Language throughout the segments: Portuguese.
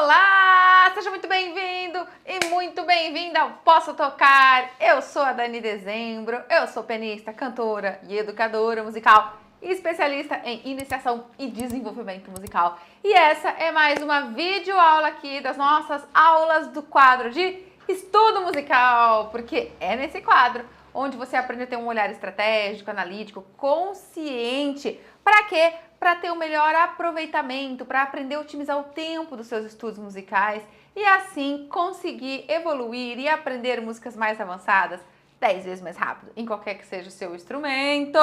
Olá! Seja muito bem-vindo e muito bem-vinda ao Posso Tocar. Eu sou a Dani Dezembro, eu sou pianista, cantora e educadora musical e especialista em iniciação e desenvolvimento musical. E essa é mais uma videoaula aqui das nossas aulas do quadro de estudo musical, porque é nesse quadro onde você aprende a ter um olhar estratégico, analítico, consciente. Para quê? Para ter um melhor aproveitamento, para aprender a otimizar o tempo dos seus estudos musicais e assim conseguir evoluir e aprender músicas mais avançadas 10 vezes mais rápido, em qualquer que seja o seu instrumento.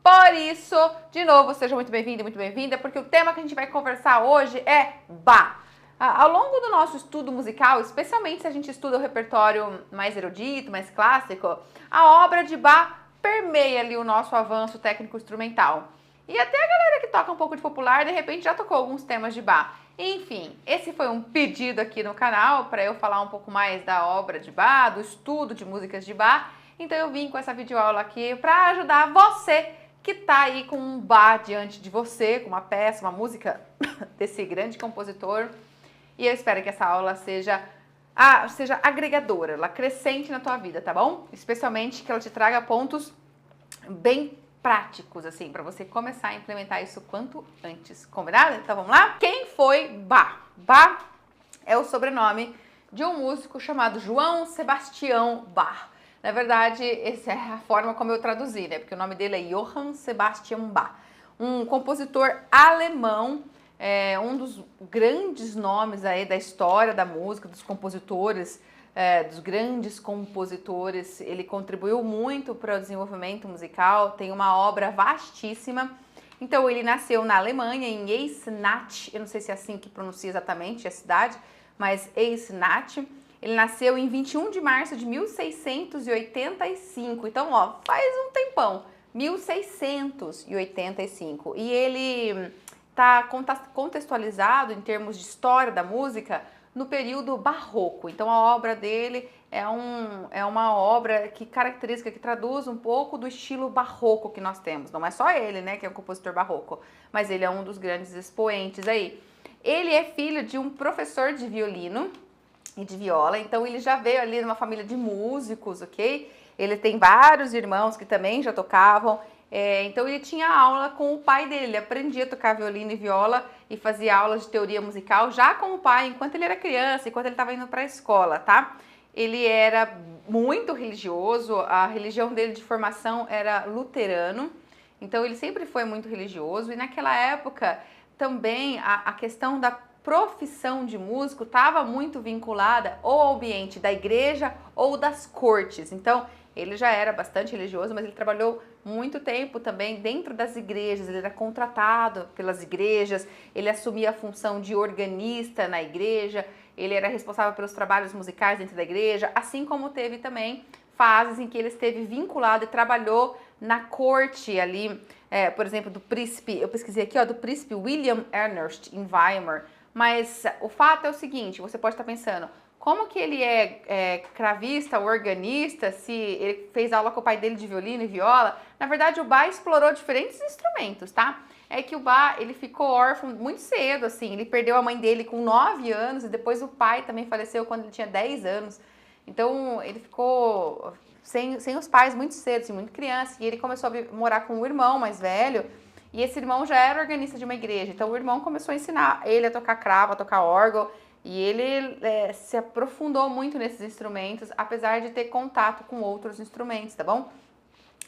Por isso, de novo, seja muito bem-vindo e muito bem-vinda, porque o tema que a gente vai conversar hoje é Bach. Ao longo do nosso estudo musical, especialmente se a gente estuda o repertório mais erudito, mais clássico, a obra de Bach permeia ali o nosso avanço técnico-instrumental. E até a galera que toca um pouco de popular, de repente já tocou alguns temas de Bach. Enfim, esse foi um pedido aqui no canal para eu falar um pouco mais da obra de Bach, do estudo de músicas de Bach. Então eu vim com essa videoaula aqui para ajudar você que tá aí com um Bach diante de você, com uma peça, uma música desse grande compositor. E eu espero que essa aula seja agregadora, ela acrescente na tua vida, tá bom? Especialmente que ela te traga pontos bem práticos, assim, para você começar a implementar isso quanto antes, combinado? Então vamos lá? Quem foi Bach? Bach é o sobrenome de um músico chamado João Sebastião Bach. Na verdade, essa é a forma como eu traduzi, né? Porque o nome dele é Johann Sebastian Bach, um compositor alemão, um dos grandes nomes aí da história da música, dos compositores, dos grandes compositores. Ele contribuiu muito para o desenvolvimento musical, tem uma obra vastíssima. Então ele nasceu na Alemanha, em Eisenach, eu não sei se é assim que pronuncia exatamente a cidade, mas Eisenach. Ele nasceu em 21 de março de 1685, então ó, faz um tempão, 1685. E ele está contextualizado em termos de história da música no período barroco. Então a obra dele é uma obra que caracteriza, que traduz um pouco do estilo barroco que nós temos. Não é só ele, né, que é um compositor barroco, mas ele é um dos grandes expoentes aí. Ele é filho de um professor de violino e de viola, então ele já veio ali numa família de músicos, ok? Ele tem vários irmãos que também já tocavam. Então ele tinha aula com o pai dele, ele aprendia a tocar violino e viola e fazia aulas de teoria musical já com o pai, enquanto ele era criança, enquanto ele estava indo para a escola, tá? Ele era muito religioso, a religião dele de formação era luterano, então ele sempre foi muito religioso. E naquela época também a questão da profissão de músico estava muito vinculada ou ao ambiente da igreja ou das cortes. Então ele já era bastante religioso, mas ele trabalhou muito tempo também dentro das igrejas, ele era contratado pelas igrejas, ele assumia a função de organista na igreja, ele era responsável pelos trabalhos musicais dentro da igreja, assim como teve também fases em que ele esteve vinculado e trabalhou na corte ali, por exemplo, do príncipe, eu pesquisei aqui, ó, do príncipe William Ernst em Weimar. Mas o fato é o seguinte, você pode estar pensando, como que ele é cravista, organista, se ele fez aula com o pai dele de violino e viola? Na verdade, o Bach explorou diferentes instrumentos, tá? É que o Bach, ele ficou órfão muito cedo, assim, ele perdeu a mãe dele com 9 anos e depois o pai também faleceu quando ele tinha 10 anos. Então, ele ficou sem os pais muito cedo, assim, muito criança, e ele começou a morar com o irmão mais velho, e esse irmão já era organista de uma igreja, então o irmão começou a ensinar ele a tocar cravo, a tocar órgão, e ele se aprofundou muito nesses instrumentos, apesar de ter contato com outros instrumentos, tá bom?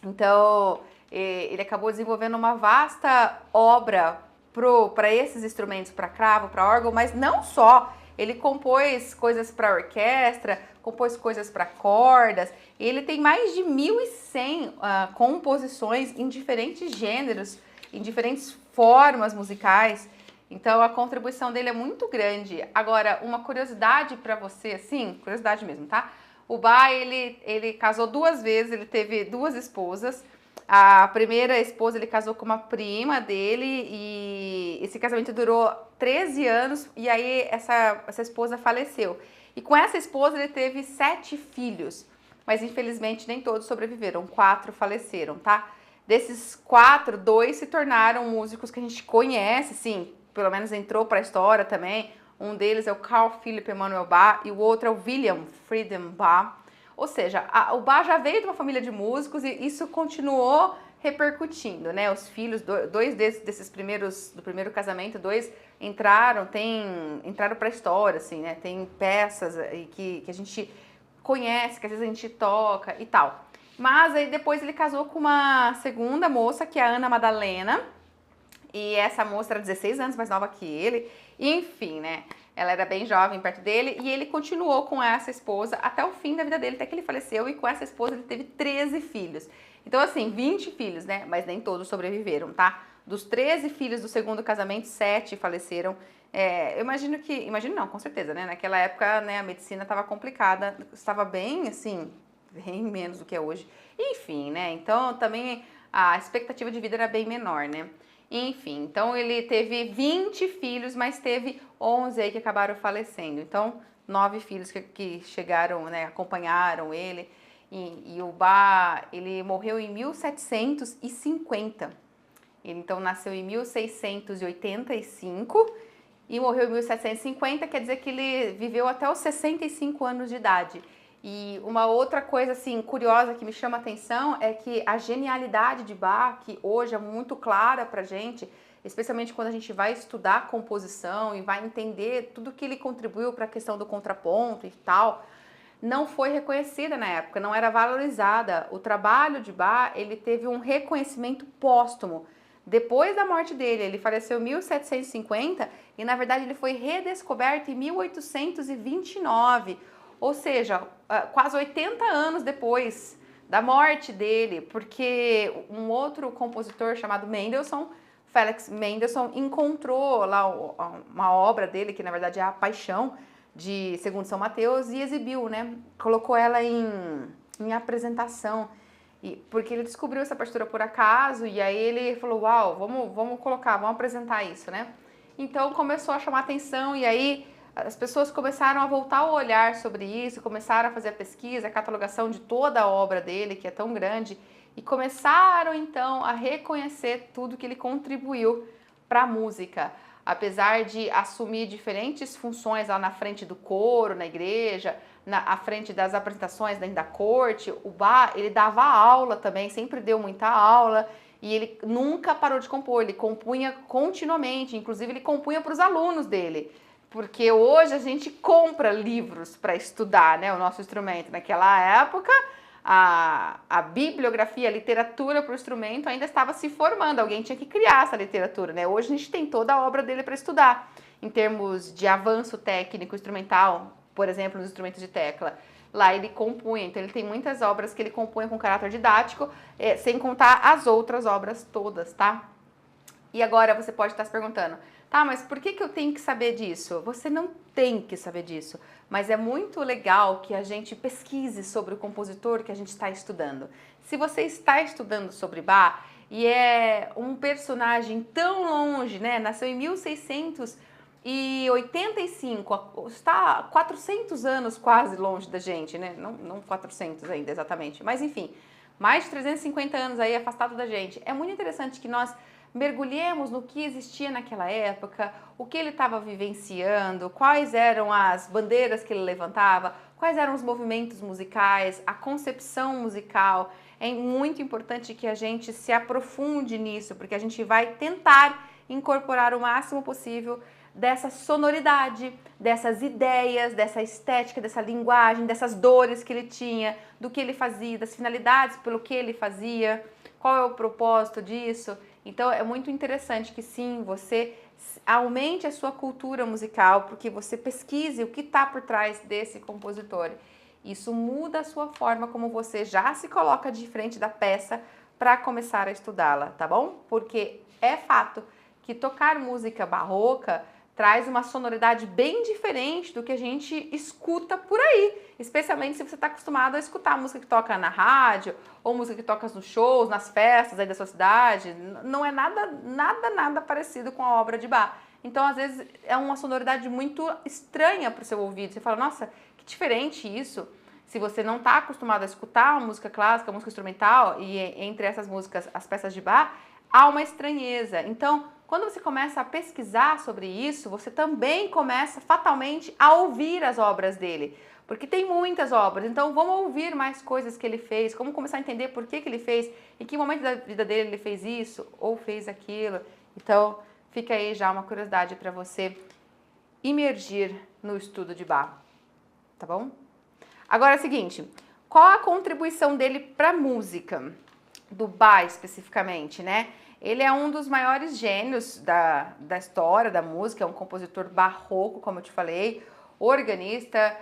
Então, ele acabou desenvolvendo uma vasta obra para esses instrumentos, para cravo, para órgão, mas não só. Ele compôs coisas para orquestra, compôs coisas para cordas, e ele tem mais de 1.100 composições em diferentes gêneros, em diferentes formas musicais. Então a contribuição dele é muito grande. Agora, uma curiosidade para você, assim, curiosidade mesmo, tá? O Bach, ele casou 2 vezes, ele teve 2 esposas. A primeira esposa ele casou com uma prima dele e esse casamento durou 13 anos e aí essa esposa faleceu. E com essa esposa ele teve 7 filhos, mas infelizmente nem todos sobreviveram, 4 faleceram, tá? Desses 4, 2 se tornaram músicos que a gente conhece, sim, pelo menos entrou para a história também, Um deles é o Carl Philipp Emanuel Bach e o outro é o Wilhelm Friedrich Bach. Ou seja, o Bach já veio de uma família de músicos e isso continuou repercutindo, né? Os filhos, dois desses primeiros, do primeiro casamento, dois entraram para a história, assim, né? Tem peças que a gente conhece, que às vezes a gente toca e tal. Mas aí depois ele casou com uma segunda moça, que é a Ana Madalena, e essa moça era 16 anos mais nova que ele, enfim, né? Ela era bem jovem perto dele e ele continuou com essa esposa até o fim da vida dele, até que ele faleceu, e com essa esposa ele teve 13 filhos. Então, assim, 20 filhos, né? Mas nem todos sobreviveram, tá? Dos 13 filhos do segundo casamento, 7 faleceram. Eu imagino não, com certeza, né? Naquela época, né, a medicina estava complicada, estava bem, assim, bem menos do que é hoje. Enfim, né? Então, também a expectativa de vida era bem menor, né? Enfim, então ele teve 20 filhos, mas teve 11 aí que acabaram falecendo. Então, 9 filhos que chegaram, né, acompanharam ele. E o Bach, ele morreu em 1750. Ele então nasceu em 1685 e morreu em 1750, quer dizer que ele viveu até os 65 anos de idade. E uma outra coisa assim curiosa que me chama a atenção é que a genialidade de Bach, que hoje é muito clara pra gente, especialmente quando a gente vai estudar composição e vai entender tudo que ele contribuiu para a questão do contraponto e tal, não foi reconhecida na época, não era valorizada. O trabalho de Bach, ele teve um reconhecimento póstumo. Depois da morte dele, ele faleceu em 1750 e na verdade ele foi redescoberto em 1829. Ou seja, quase 80 anos depois da morte dele, porque um outro compositor chamado Mendelssohn, Felix Mendelssohn, encontrou lá uma obra dele, que na verdade é a Paixão, de Segundo São Mateus, e exibiu, né? Colocou ela em apresentação, porque ele descobriu essa partitura por acaso, e aí ele falou, uau, vamos colocar, vamos apresentar isso, né? Então começou a chamar atenção, e aí as pessoas começaram a voltar o olhar sobre isso, começaram a fazer a pesquisa, a catalogação de toda a obra dele, que é tão grande, e começaram então a reconhecer tudo que ele contribuiu para a música. Apesar de assumir diferentes funções lá na frente do coro, na igreja, à frente das apresentações dentro da corte, o Bach, ele dava aula também, sempre deu muita aula, e ele nunca parou de compor, ele compunha continuamente, inclusive ele compunha para os alunos dele. Porque hoje a gente compra livros para estudar, né, o nosso instrumento. Naquela época, a bibliografia, a literatura para o instrumento ainda estava se formando. Alguém tinha que criar essa literatura, né? Hoje a gente tem toda a obra dele para estudar. Em termos de avanço técnico instrumental, por exemplo, nos instrumentos de tecla, lá ele compunha. Então ele tem muitas obras que ele compunha com caráter didático, sem contar as outras obras todas, tá? E agora você pode estar se perguntando, tá, mas por que eu tenho que saber disso? Você não tem que saber disso, mas é muito legal que a gente pesquise sobre o compositor que a gente está estudando. Se você está estudando sobre Bach e é um personagem tão longe, né, nasceu em 1685, está 400 anos quase longe da gente, né, não 400 ainda exatamente, mas enfim, mais de 350 anos aí afastado da gente. É muito interessante que nós mergulhemos no que existia naquela época, o que ele estava vivenciando, quais eram as bandeiras que ele levantava, quais eram os movimentos musicais, a concepção musical. É muito importante que a gente se aprofunde nisso, porque a gente vai tentar incorporar o máximo possível dessa sonoridade, dessas ideias, dessa estética, dessa linguagem, dessas dores que ele tinha, do que ele fazia, das finalidades pelo que ele fazia, qual é o propósito disso. Então é muito interessante que sim, você aumente a sua cultura musical, porque você pesquise o que está por trás desse compositor. Isso muda a sua forma como você já se coloca de frente da peça para começar a estudá-la, tá bom? Porque é fato que tocar música barroca traz uma sonoridade bem diferente do que a gente escuta por aí, especialmente se você está acostumado a escutar música que toca na rádio ou música que toca nos shows, nas festas aí da sua cidade. Não é nada parecido com a obra de Bach. Então, às vezes, é uma sonoridade muito estranha para o seu ouvido. Você fala, nossa, que diferente isso. Se você não está acostumado a escutar a música clássica, a música instrumental, e entre essas músicas, as peças de Bach, há uma estranheza. Então, Quando você começa a pesquisar sobre isso, você também começa fatalmente a ouvir as obras dele, porque tem muitas obras, então vamos ouvir mais coisas que ele fez, vamos começar a entender por que ele fez, em que momento da vida dele ele fez isso ou fez aquilo. Então, fica aí já uma curiosidade para você imergir no estudo de Bach, tá bom? Agora é o seguinte, qual a contribuição dele para a música, do Bach especificamente, né? Ele é um dos maiores gênios da história da música, é um compositor barroco, como eu te falei, organista,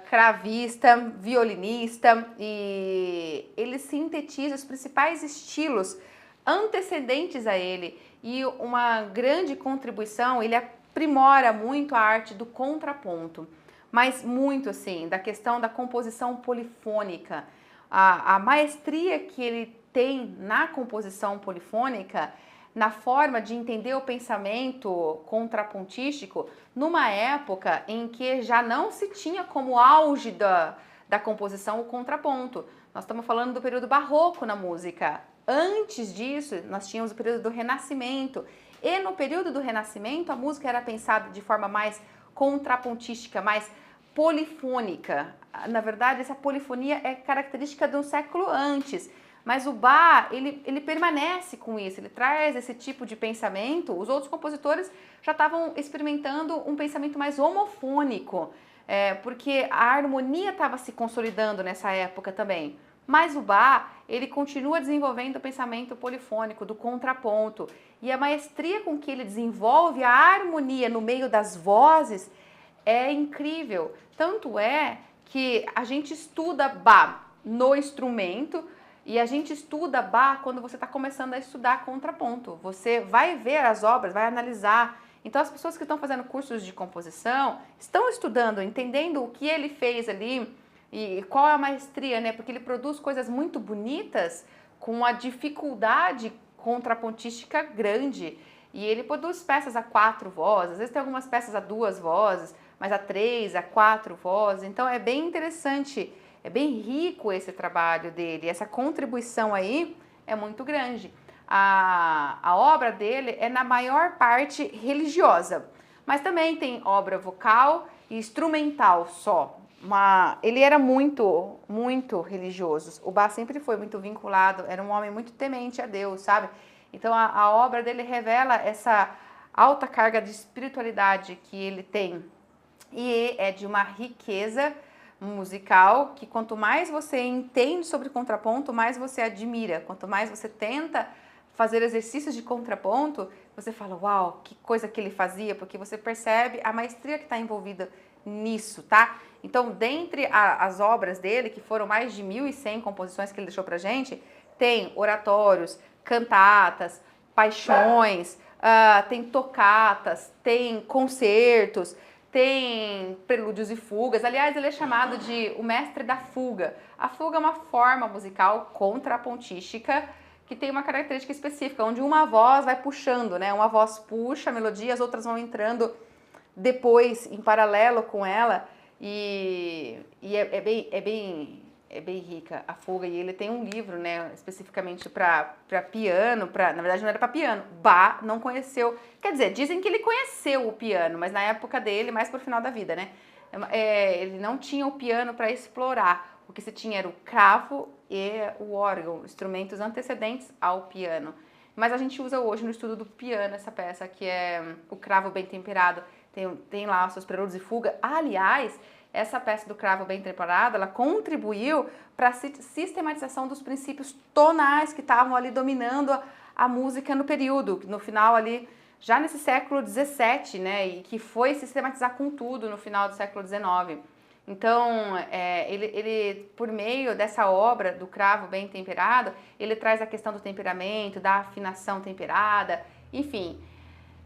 cravista, violinista, e ele sintetiza os principais estilos antecedentes a ele, e uma grande contribuição, ele aprimora muito a arte do contraponto, mas muito assim, da questão da composição polifônica, a maestria que ele tem na composição polifônica, na forma de entender o pensamento contrapontístico, numa época em que já não se tinha como auge da composição o contraponto. Nós estamos falando do período barroco na música. Antes disso, nós tínhamos o período do Renascimento. E no período do Renascimento, a música era pensada de forma mais contrapontística, mais polifônica. Na verdade, essa polifonia é característica de um século antes. Mas o Bach, ele permanece com isso, ele traz esse tipo de pensamento. Os outros compositores já estavam experimentando um pensamento mais homofônico, porque a harmonia estava se consolidando nessa época também. Mas o Bach, ele continua desenvolvendo o pensamento polifônico, do contraponto. E a maestria com que ele desenvolve a harmonia no meio das vozes é incrível. Tanto é que a gente estuda Bach no instrumento, e a gente estuda Bach quando você está começando a estudar contraponto. Você vai ver as obras, vai analisar. Então as pessoas que estão fazendo cursos de composição estão estudando, entendendo o que ele fez ali e qual é a maestria, né? Porque ele produz coisas muito bonitas com a dificuldade contrapontística grande. E ele produz peças a 4 vozes, às vezes tem algumas peças a 2 vozes, mas a 3, a 4 vozes. Então é bem interessante. É bem rico esse trabalho dele, essa contribuição aí é muito grande. A obra dele é na maior parte religiosa, mas também tem obra vocal e instrumental só. Ele era muito, muito religioso. O Bach sempre foi muito vinculado, era um homem muito temente a Deus, sabe? Então a obra dele revela essa alta carga de espiritualidade que ele tem, e é de uma riqueza musical que quanto mais você entende sobre contraponto, mais você admira. Quanto mais você tenta fazer exercícios de contraponto, você fala, uau, que coisa que ele fazia, porque você percebe a maestria que está envolvida nisso, tá? Então, dentre as obras dele, que foram mais de 1.100 composições que ele deixou pra gente, tem oratórios, cantatas, paixões, tem tocatas, tem concertos, tem prelúdios e fugas. Aliás, ele é chamado de o mestre da fuga. A fuga é uma forma musical contrapontística que tem uma característica específica, onde uma voz vai puxando, né? Uma voz puxa a melodia, as outras vão entrando depois, em paralelo com ela. E é bem rica a fuga. E ele tem um livro, né, especificamente para piano, na verdade não era para piano. Bach não conheceu, quer dizer, dizem que ele conheceu o piano, mas na época dele, mais pro final da vida, né? Ele não tinha o piano para explorar. O que se tinha era o cravo e o órgão, instrumentos antecedentes ao piano. Mas a gente usa hoje no estudo do piano essa peça, que é o Cravo Bem Temperado. Tem lá os seus prelúdios e fuga. Aliás, essa peça do Cravo Bem Temperado, ela contribuiu para a sistematização dos princípios tonais que estavam ali dominando a música no período, no final ali, já nesse século XVII, né, e que foi sistematizar com tudo no final do século XIX. Então, ele, por meio dessa obra do Cravo Bem Temperado, ele traz a questão do temperamento, da afinação temperada, enfim,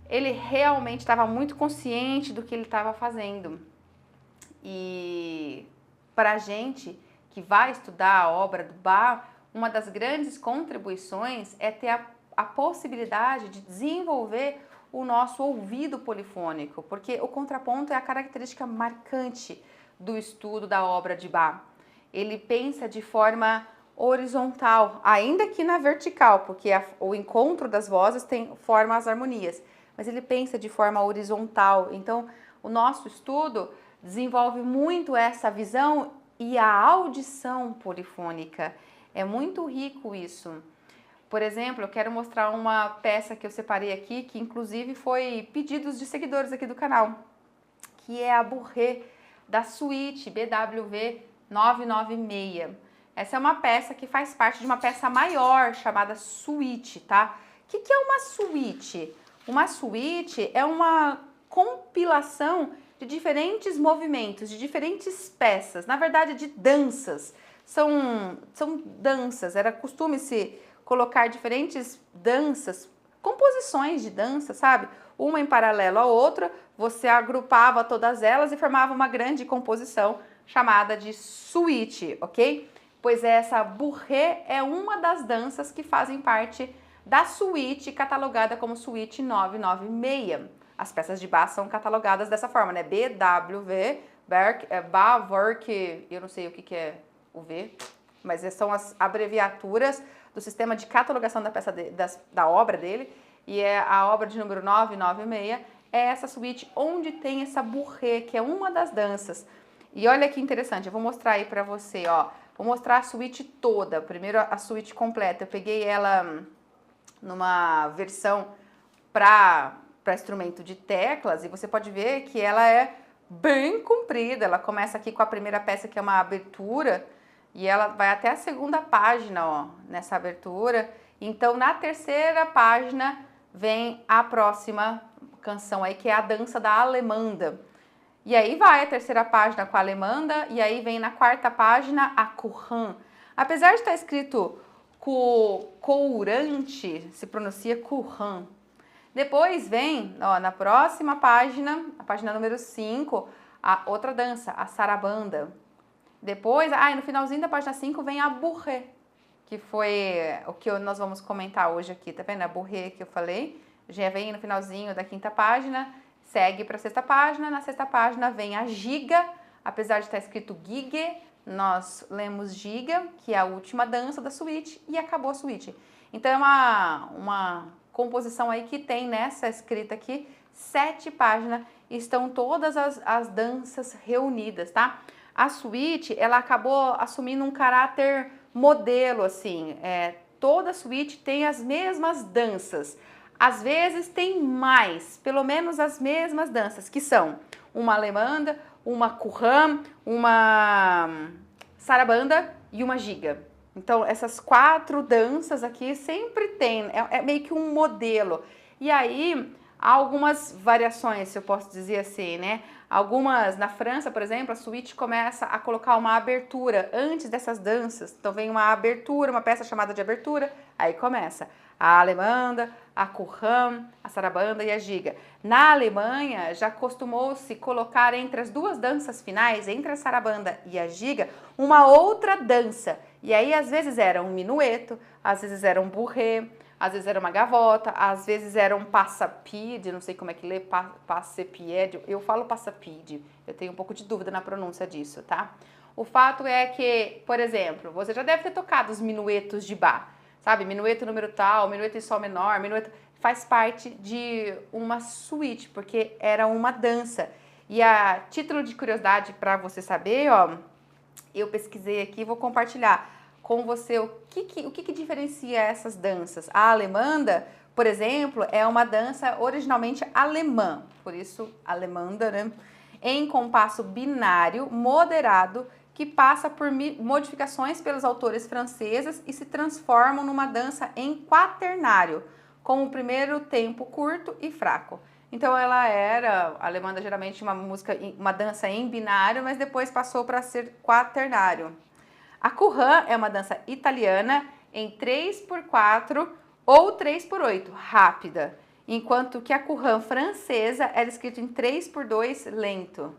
ele realmente estava muito consciente do que ele estava fazendo. E para a gente que vai estudar a obra do Bach, uma das grandes contribuições é ter a possibilidade de desenvolver o nosso ouvido polifônico, porque o contraponto é a característica marcante do estudo da obra de Bach. Ele pensa de forma horizontal, ainda que na vertical, porque o encontro das vozes forma as harmonias, mas ele pensa de forma horizontal. Então, o nosso estudo desenvolve muito essa visão e a audição polifônica. É muito rico isso. Por exemplo, eu quero mostrar uma peça que eu separei aqui, que inclusive foi pedidos de seguidores aqui do canal, que é a Bourrée da suíte BWV 996. Essa é uma peça que faz parte de uma peça maior chamada suíte, tá? O que é uma suíte? Uma suíte é uma compilação de diferentes movimentos, de diferentes peças, na verdade de danças. São danças, era costume se colocar diferentes danças, composições de dança, sabe? Uma em paralelo à outra, você agrupava todas elas e formava uma grande composição chamada de suíte, ok? Pois essa Bourrée é uma das danças que fazem parte da suíte catalogada como suíte 996. As peças de Bach são catalogadas dessa forma, né? BWV, Bach-Werk, eu não sei o que é o V, mas são as abreviaturas do sistema de catalogação da peça da obra dele, e é a obra de número 996, é essa suíte onde tem essa Bourrée, que é uma das danças. E olha que interessante, eu vou mostrar aí pra você, ó. Vou mostrar a suíte toda, primeiro a suíte completa. Eu peguei ela numa versão para instrumento de teclas e você pode ver que ela é bem comprida. Ela começa aqui com a primeira peça, que é uma abertura, e ela vai até a segunda página, ó, nessa abertura. Então, na terceira página vem a próxima canção aí, que é a dança da Alemanda. E aí vai a terceira página com a Alemanda, e aí vem na quarta página a Courant. Apesar de estar escrito courante, se pronuncia Courant. Depois vem, ó, na próxima página, a página número 5, a outra dança, a Sarabanda. Depois, no finalzinho da página 5 vem a Bourrée, que foi o que nós vamos comentar hoje aqui, tá vendo? A Bourrée que eu falei, já vem no finalzinho da quinta página, segue para a sexta página, na sexta página vem a Giga, apesar de estar escrito Gigue, nós lemos Giga, que é a última dança da suíte, e acabou a suíte. Então é uma composição aí que tem nessa escrita aqui 7 páginas, estão todas as danças reunidas, tá? A suíte, ela acabou assumindo um caráter modelo, assim, toda suíte tem as mesmas danças. Às vezes tem mais, pelo menos as mesmas danças, que são uma Alemanda, uma Courant, uma Sarabanda e uma Giga. Então, essas 4 danças aqui sempre tem, é meio que um modelo. E aí, há algumas variações, se eu posso dizer assim, né? Algumas, na França, por exemplo, a suíte começa a colocar uma abertura antes dessas danças. Então vem uma abertura, uma peça chamada de abertura, aí começa a Alemanda, a Courant, a Sarabanda e a Giga. Na Alemanha, já costumou-se colocar entre as duas danças finais, entre a Sarabanda e a Giga, uma outra dança. E aí, às vezes, era um minueto, às vezes era um Bourrée, às vezes era uma gavota, às vezes era um passapide, não sei como é que lê, passepied, eu falo passapide, eu tenho um pouco de dúvida na pronúncia disso, tá? O fato é que, por exemplo, você já deve ter tocado os minuetos de Bach, sabe? Minueto número tal, minueto em sol menor, minueto faz parte de uma suíte, porque era uma dança. E a título de curiosidade para você saber, ó, eu pesquisei aqui e vou compartilhar com você o que diferencia essas danças. A Alemanda, por exemplo, é uma dança originalmente alemã, por isso Alemanda, né? Em compasso binário moderado, que passa por modificações pelos autores franceses e se transformam numa dança em quaternário, com o primeiro tempo curto e fraco. Então ela era, a Alemanda geralmente uma dança em binário, mas depois passou para ser quaternário. A Courant é uma dança italiana em 3x4 ou 3x8, rápida, enquanto que a Courant francesa era escrita em 3x2, lento.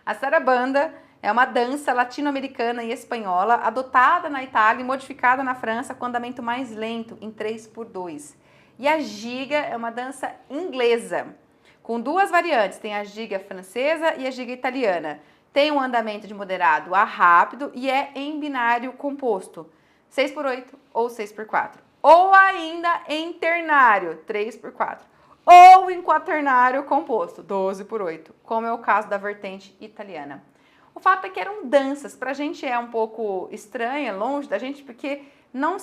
A Sarabanda é uma dança latino-americana e espanhola, adotada na Itália e modificada na França com andamento mais lento, em 3x2. E a Giga é uma dança inglesa, com 2 variantes, tem a Giga francesa e a Giga italiana, tem um andamento de moderado a rápido e é em binário composto, 6/8 ou 6/4. Ou ainda em ternário, 3/4. Ou em quaternário composto, 12/8, como é o caso da vertente italiana. O fato é que eram danças, pra gente é um pouco estranha, longe da gente, porque não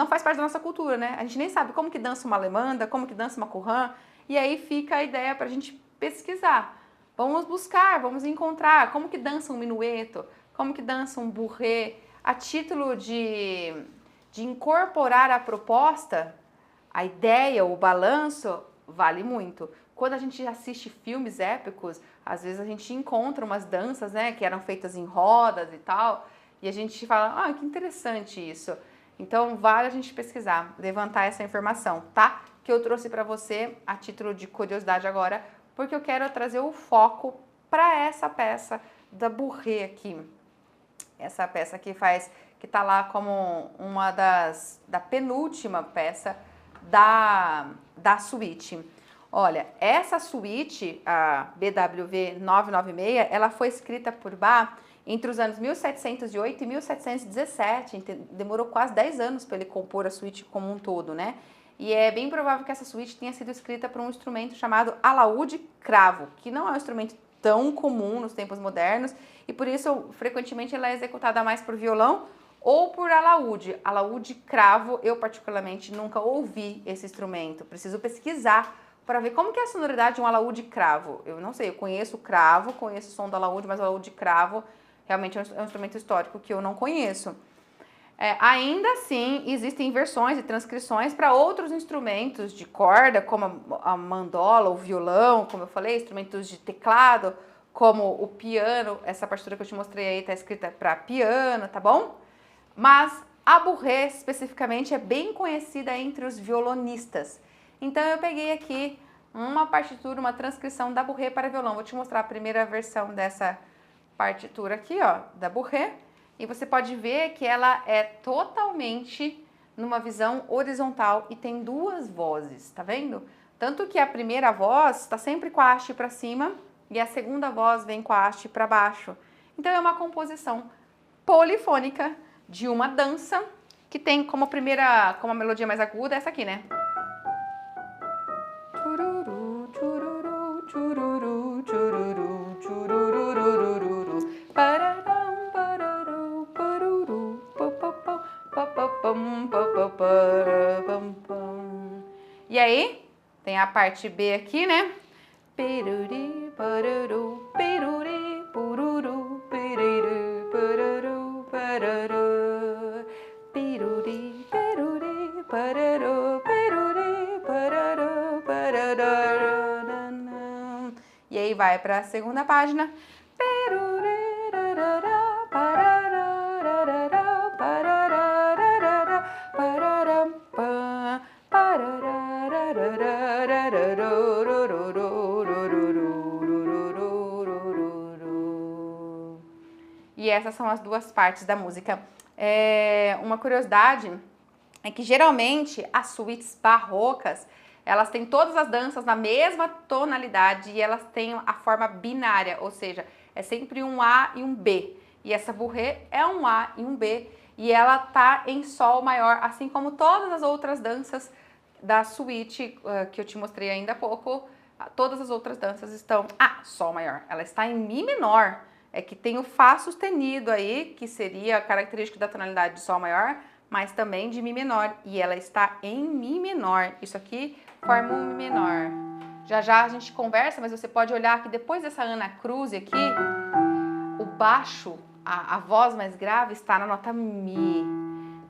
faz parte da nossa cultura, né? A gente nem sabe como que dança uma alemanda, como que dança uma currã, e aí fica a ideia pra gente pesquisar. Vamos buscar, vamos encontrar como que dança um minueto, como que dança um bourrée, a título de incorporar a proposta, a ideia, o balanço, vale muito. Quando a gente assiste filmes épicos, às vezes a gente encontra umas danças, né, que eram feitas em rodas e tal, e a gente fala, ah, que interessante isso. Então, vale a gente pesquisar, levantar essa informação, tá? Que eu trouxe para você a título de curiosidade agora, porque eu quero trazer o foco para essa peça da Bourrée aqui. Essa peça que tá lá como uma da penúltima peça da suíte. Olha, essa suíte, a BWV 996, ela foi escrita por Bach entre os anos 1708 e 1717, demorou quase 10 anos para ele compor a suíte como um todo, né? E é bem provável que essa suíte tenha sido escrita por um instrumento chamado alaúde cravo, que não é um instrumento tão comum nos tempos modernos, e por isso, frequentemente, ela é executada mais por violão ou por alaúde. Alaúde cravo, eu particularmente nunca ouvi esse instrumento, preciso pesquisar para ver como que é a sonoridade de um alaúde cravo. Eu não sei, eu conheço o cravo, conheço o som do alaúde, mas o alaúde cravo realmente é um instrumento histórico que eu não conheço. Ainda assim, existem versões e transcrições para outros instrumentos de corda, como a mandola, o violão, como eu falei, instrumentos de teclado, como o piano. Essa partitura que eu te mostrei aí está escrita para piano, tá bom? Mas a Bourrée, especificamente, é bem conhecida entre os violonistas. Então, eu peguei aqui uma partitura, uma transcrição da Bourrée para violão. Vou te mostrar a primeira versão dessa partitura aqui, ó, da Bourrée. E você pode ver que ela é totalmente numa visão horizontal e tem duas vozes, tá vendo? Tanto que a primeira voz está sempre com a haste para cima e a segunda voz vem com a haste para baixo. Então é uma composição polifônica de uma dança que tem como a melodia mais aguda essa aqui, né? E aí, tem a parte B aqui, né? E aí vai para a segunda página. E essas são as duas partes da música. Uma curiosidade é que geralmente as suítes barrocas, elas têm todas as danças na mesma tonalidade e elas têm a forma binária, ou seja, é sempre um A e um B. E essa Bourrée é um A e um B e ela tá em Sol maior, assim como todas as outras danças da suíte que eu te mostrei ainda há pouco. Todas as outras danças estão Sol maior. Ela está em Mi menor. É que tem o Fá sustenido aí, que seria característico da tonalidade de Sol maior, mas também de Mi menor. E ela está em Mi menor. Isso aqui forma um Mi menor. Já já a gente conversa, mas você pode olhar que depois dessa Ana Cruz aqui, o baixo, a voz mais grave está na nota Mi.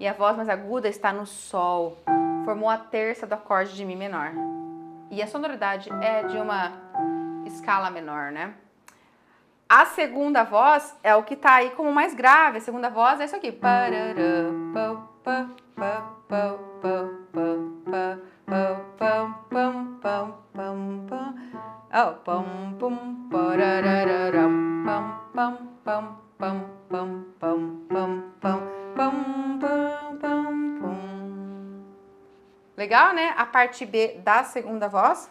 E a voz mais aguda está no Sol. Formou a terça do acorde de Mi menor. E a sonoridade é de uma escala menor, né? A segunda voz é o que tá aí como mais grave. A segunda voz é isso aqui. Legal, né? A parte B da segunda voz.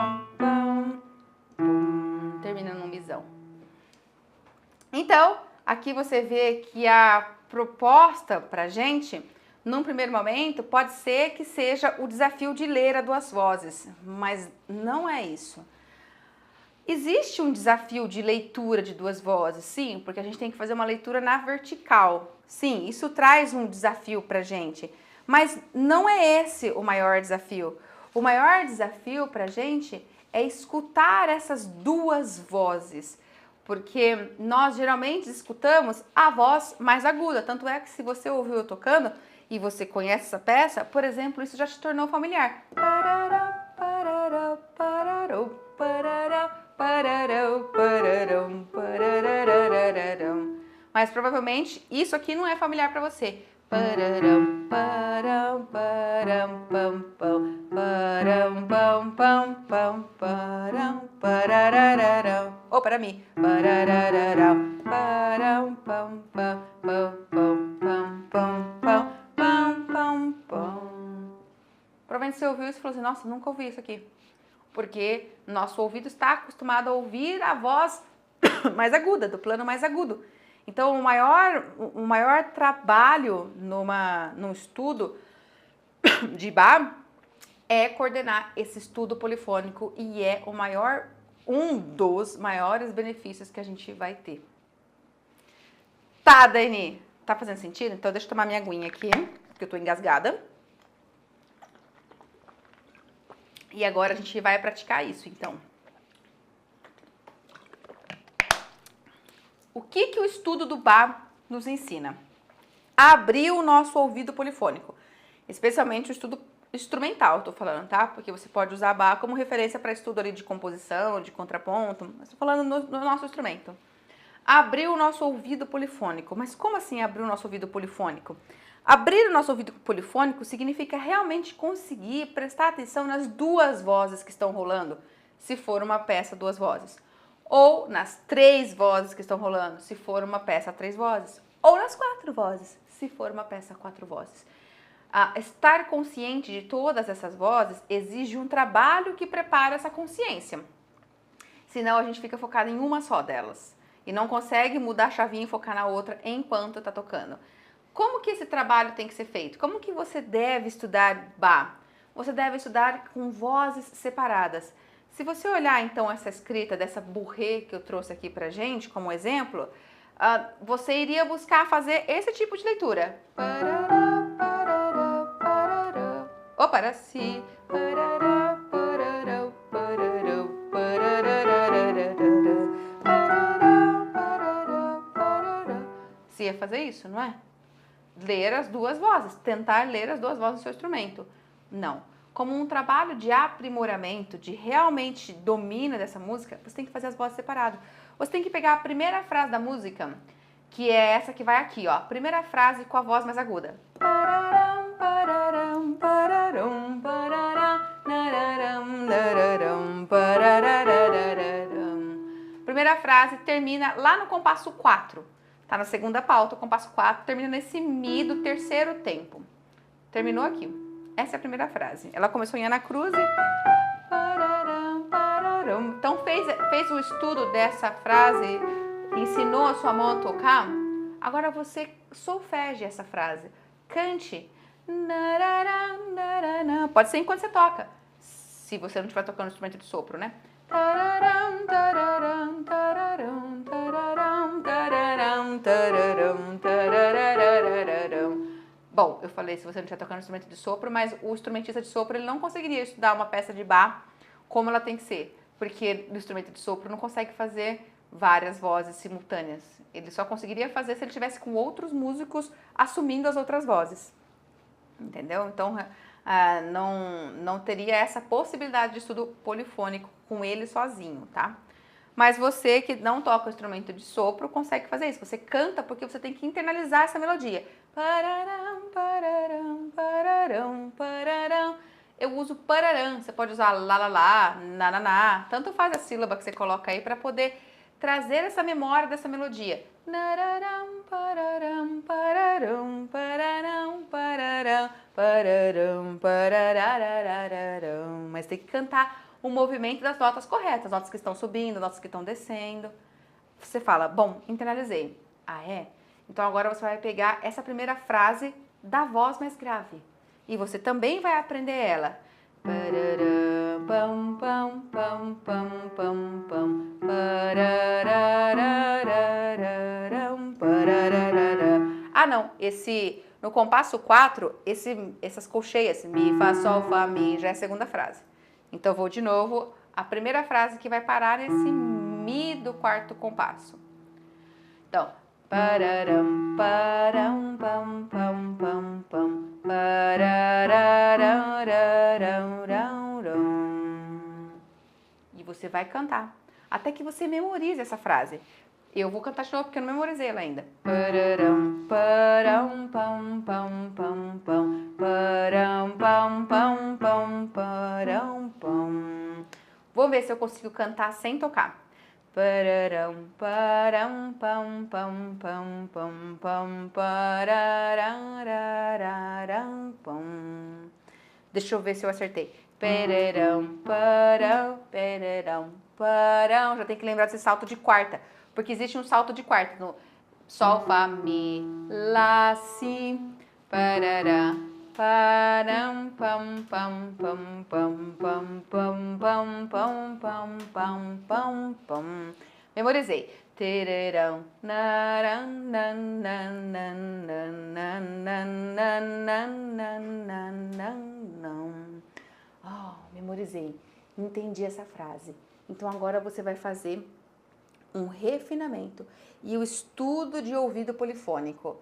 termina num misão. Então, aqui você vê que a proposta pra gente, num primeiro momento, pode ser que seja o desafio de ler a duas vozes, mas não é isso. Existe um desafio de leitura de duas vozes, sim, porque a gente tem que fazer uma leitura na vertical. Sim, isso traz um desafio pra gente, mas não é esse o maior desafio. O maior desafio pra gente é escutar essas duas vozes, porque nós geralmente escutamos a voz mais aguda, tanto é que se você ouviu eu tocando e você conhece essa peça, por exemplo, isso já te tornou familiar. Mas provavelmente isso aqui não é familiar para você. Ou para mim. Provavelmente você ouviu isso e falou assim, nossa, nunca ouvi isso aqui. Porque nosso ouvido está acostumado a ouvir a voz mais aguda, do plano mais agudo. Então, o maior trabalho num estudo de Bach é coordenar esse estudo polifônico e é um dos maiores benefícios que a gente vai ter. Tá, Dani? Tá fazendo sentido? Então, deixa eu tomar minha aguinha aqui, porque eu tô engasgada. E agora a gente vai praticar isso, então. O que o estudo do Bach nos ensina? A abrir o nosso ouvido polifônico, especialmente o estudo instrumental, eu tô falando, tá? Porque você pode usar Bach como referência para estudo ali de composição, de contraponto, mas tô falando no nosso instrumento. Abrir o nosso ouvido polifônico. Mas como assim abrir o nosso ouvido polifônico? Abrir o nosso ouvido polifônico significa realmente conseguir prestar atenção nas duas vozes que estão rolando, se for uma peça duas vozes. Ou nas três vozes que estão rolando, se for uma peça três vozes. Ou nas quatro vozes, se for uma peça quatro vozes. Estar consciente de todas essas vozes exige um trabalho que prepara essa consciência. Senão a gente fica focado em uma só delas. E não consegue mudar a chavinha e focar na outra enquanto está tocando. Como que esse trabalho tem que ser feito? Como que você deve estudar Bach? Você deve estudar com vozes separadas. Se você olhar então essa escrita dessa Bourrée que eu trouxe aqui pra gente como exemplo, você iria buscar fazer esse tipo de leitura. Ou para si. Você ia fazer isso, não é? Ler as duas vozes, tentar ler as duas vozes do seu instrumento. Não. Como um trabalho de aprimoramento, de realmente domínio dessa música, você tem que fazer as vozes separadas. Você tem que pegar a primeira frase da música, que é essa que vai aqui, ó. Primeira frase com a voz mais aguda. Primeira frase termina lá no compasso 4. Tá na segunda pauta, o compasso 4 termina nesse Mi do terceiro tempo. Terminou aqui. Essa é a primeira frase. Ela começou em Ana Cruz e... Então fez o estudo dessa frase, ensinou a sua mão a tocar. Agora você solfegue essa frase. Cante. Pode ser enquanto você toca. Se você não estiver tocando instrumento de sopro, né? Bom, eu falei se você não estiver tocando instrumento de sopro, mas o instrumentista de sopro ele não conseguiria estudar uma peça de Bach como ela tem que ser, porque no instrumento de sopro não consegue fazer várias vozes simultâneas. Ele só conseguiria fazer se ele estivesse com outros músicos assumindo as outras vozes. Entendeu? Então, não teria essa possibilidade de estudo polifônico com ele sozinho, tá? Mas você que não toca o instrumento de sopro consegue fazer isso. Você canta porque você tem que internalizar essa melodia. eu uso pararam. Você pode usar lá, na. Tanto faz a sílaba que você coloca aí para poder trazer essa memória dessa melodia. Nararam, pararam, pararam, pararam, pararam, pararam, pararararararam. Mas tem que cantar o movimento das notas corretas, notas que estão subindo, notas que estão descendo. Você fala, bom, internalizei. Ah, é? Então agora você vai pegar essa primeira frase da voz mais grave. E você também vai aprender ela. Pararam, pam, pam, pam, pam, pam, pam, pararararararam, parararara. Ah, não, no compasso 4, essas colcheias, mi, fá, sol, fá, mi, já é a segunda frase. Então, eu vou de novo, a primeira frase que vai parar nesse mi do quarto compasso. Então, pararam, param, pam, pam, pam, pam, pararararararam. E você vai cantar, até que você memorize essa frase. Eu vou cantar de novo porque eu não memorizei ela ainda. Pararam, param, pam, pam, pam, pam, param, pam, pam, pam, param, pam. Vou ver se eu consigo cantar sem tocar. Pararam, param, pam, pam, pam, pam, pam, parararararam, pam. Deixa eu ver se eu acertei. Pererão, parão, pererão, parão. Já tem que lembrar desse salto de quarta, porque existe um salto de quarta no sol, fá, mi, lá, si, parará, param, pam, pam, pam, pam, pam, pam, pam, pam, pam, pam, pam, pam. Memorizei. Tererão, naran, nan, nan, nan, nan, nan, nan, nan, nan, nan, nan, nan. Memorizei, entendi essa frase. Então agora você vai fazer um refinamento e o estudo de ouvido polifônico.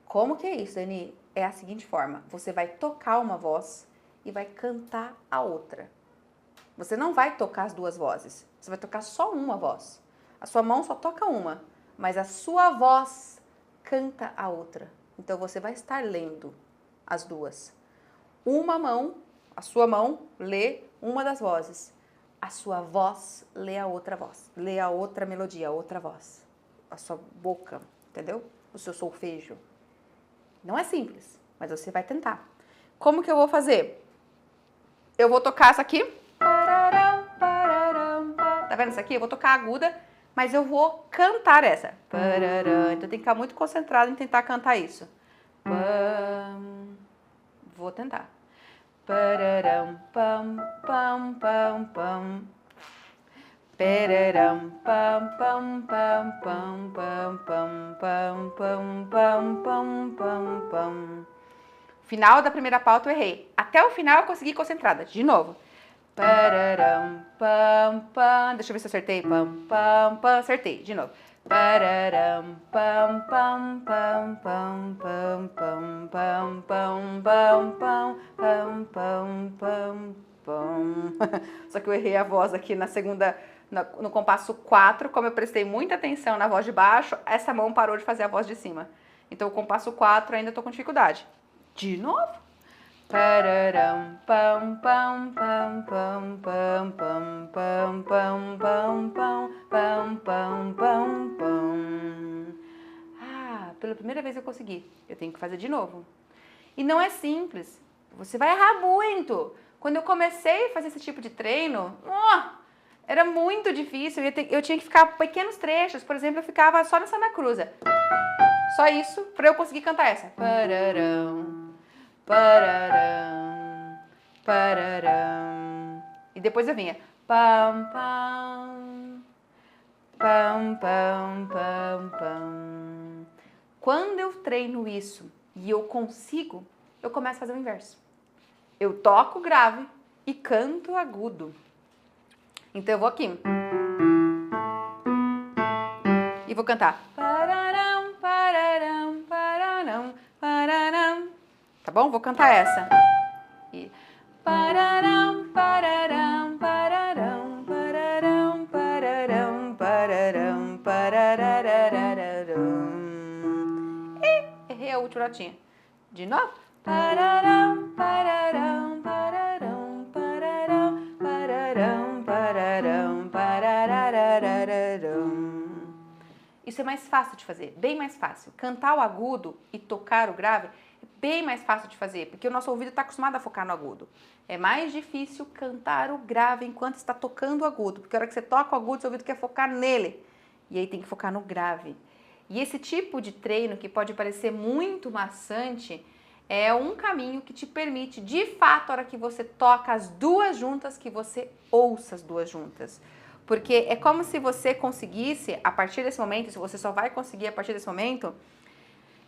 Como que é isso, Dani? É a seguinte forma, você vai tocar uma voz e vai cantar a outra. Você não vai tocar as duas vozes, você vai tocar só uma voz. A sua mão só toca uma, mas a sua voz canta a outra. Então você vai estar lendo as duas. A sua mão lê uma das vozes. A sua voz lê a outra voz. Lê a outra melodia, a outra voz. A sua boca, entendeu? O seu solfejo. Não é simples, mas você vai tentar. Como que eu vou fazer? Eu vou tocar essa aqui. Tá vendo essa aqui? Eu vou tocar aguda, mas eu vou cantar essa. Então tem que ficar muito concentrado em tentar cantar isso. Vou tentar. Pararam, pam, pam, pam, pam. Pararam, pam, pam, pam, pam, pam, pam, pam, pam, pam, pam, pam, pam. Final da primeira pauta eu errei. Até o final eu consegui concentrada. De novo. Pararam, pam, pam. Deixa eu ver se eu acertei. Pam, pam, pam. Acertei. De novo. Pararam, pam, pam, pam, pam, pam, pam, pam, pam, pam, pam, pam, pam, pam, pam. Só que eu errei a voz aqui na segunda, no compasso 4, como eu prestei muita atenção na voz de baixo, essa mão parou de fazer a voz de cima. Então o compasso 4 ainda tô com dificuldade. De novo. Pararam, pam, pam, pam, pam, pam, pam, pam, pam, pam, pam, pam, pam, pam, pam. Pela primeira vez eu consegui. Eu tenho que fazer de novo. E não é simples. Você vai errar muito. Quando eu comecei a fazer esse tipo de treino, era muito difícil. Eu tinha que ficar pequenos trechos. Por exemplo, eu ficava só nessa anacruza. Só isso para eu conseguir cantar essa. Pararão. Pararam, pararam. E depois eu vinha pam, pam, pam, pam, pam, pam. Quando eu treino isso e eu consigo, eu começo a fazer o inverso. Eu toco grave e canto agudo. Então eu vou aqui. E vou cantar. Pararam, pararam, pararam, pararam. Tá bom? Vou cantar essa. E pararam, pararam, pararam, pararam, pararam, pararam, pararararararam. E errei a última notinha. De novo. Pararam, pararam, pararam, Isso é mais fácil de fazer, bem mais fácil. Cantar o agudo e tocar o grave é bem mais fácil de fazer, porque o nosso ouvido está acostumado a focar no agudo. É mais difícil cantar o grave enquanto está tocando o agudo, porque a hora que você toca o agudo, seu ouvido quer focar nele. E aí tem que focar no grave. E esse tipo de treino, que pode parecer muito maçante, é um caminho que te permite, de fato, a hora que você toca as duas juntas, que você ouça as duas juntas. Porque é como se você conseguisse, a partir desse momento, se você só vai conseguir a partir desse momento,